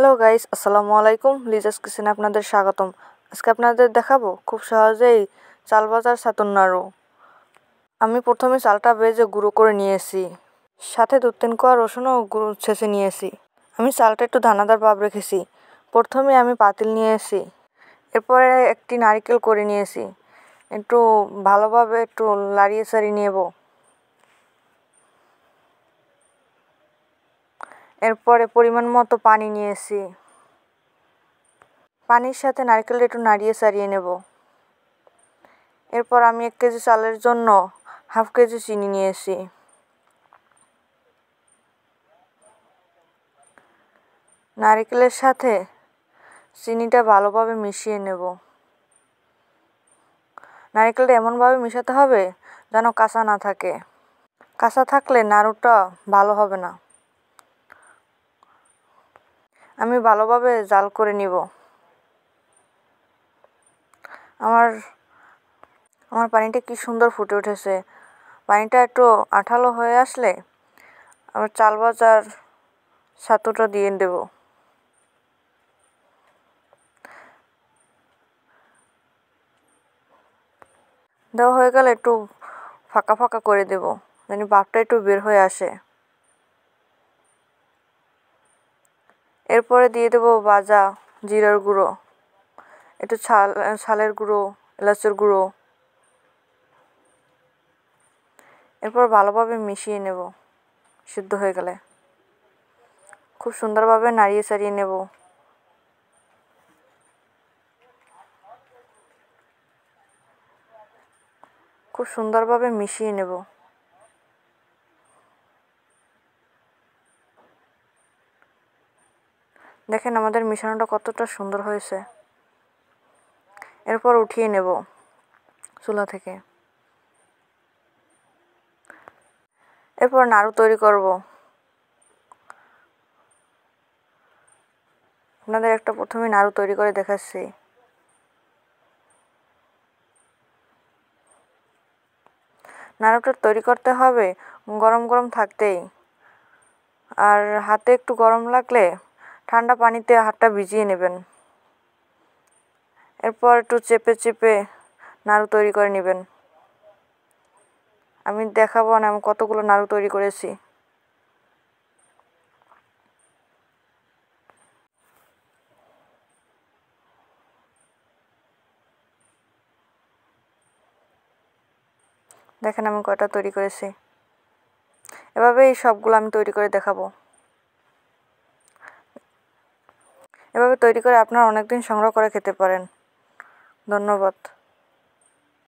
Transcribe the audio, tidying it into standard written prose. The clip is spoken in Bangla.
হ্যালো গাইস, আসসালামু আলাইকুম। লিজাস কিচেনে আপনাদের স্বাগতম। আজকে আপনাদের দেখাবো খুব সহজেই চাল ভাজার ছাতুর নাড়ু। আমি প্রথমে চালটা ভেজে গুঁড়ো করে নিয়েছি, সাথে 2-3 কোয়া রসুনও গুঁড়ো ছেঁচে নিয়েছি। আমি চালটা একটু দানাদার ভাব রেখেছি। প্রথমে আমি পাতিল নিয়েছি, এরপরে একটি নারকেল করে নিয়েছি। একটু ভালোভাবে একটু লাড়িয়ে চাড়িয়ে নেব। এরপরে পরিমাণ মতো পানি নিয়েছি। পানির সাথে নারকেলটা একটু নাড়িয়ে চাড়িয়ে নেব। এরপর আমি 1 কেজি চালের জন্য হাফ কেজি চিনি নিয়েছি। নারকেলের সাথে চিনিটা ভালোভাবে মিশিয়ে নেব। নারকেলটা এমনভাবে মেশাতে হবে যেন কাঁচা না থাকে। কাঁচা থাকলে নাড়ুটা ভালো হবে না। আমি ভালোভাবে জাল করে নিব। আমার পানিটা কি সুন্দর ফুটে উঠেছে। পানিটা একটু আঠালো হয়ে আসলে আবার চাল ভাজার ছাতুটা দিয়ে দেব। দেওয়া হয়ে গেলে একটু ফাঁকা ফাঁকা করে দেব, যেন ভাপটা একটু বের হয়ে আসে। এরপরে দিয়ে দেব ভাজা জিরার গুঁড়ো, একটু ছালের গুঁড়ো, এলাচের গুঁড়ো। এরপর ভালোভাবে মিশিয়ে নেব। সিদ্ধ হয়ে গেলে খুব সুন্দরভাবে নাড়িয়ে চাড়িয়ে নেব। খুব সুন্দরভাবে মিশিয়ে নেব। দেখেন আমাদের মিশ্রণটা কতটা সুন্দর হয়েছে। এরপর উঠিয়ে নেব চুলা থেকে। এরপর নাড়ু তৈরি করব। আপনাদের একটা প্রথমে নাড়ু তৈরি করে দেখাচ্ছি। নাড়ুটা তৈরি করতে হবে গরম গরম থাকতেই। আর হাতে একটু গরম লাগলে ঠান্ডা পানিতে হাতটা ভিজিয়ে নেবেন। এরপর একটু চেপে চেপে নাড়ু তৈরি করে নেবেন। আমি দেখাবো না আমি কতগুলো নাড়ু তৈরি করেছি। দেখেন আমি কয়টা তৈরি করেছি। এভাবেই সবগুলো আমি তৈরি করে দেখাবো। এভাবে তৈরি করে আপনারা অনেকদিন সংগ্রহ করে খেতে পারেন। ধন্যবাদ।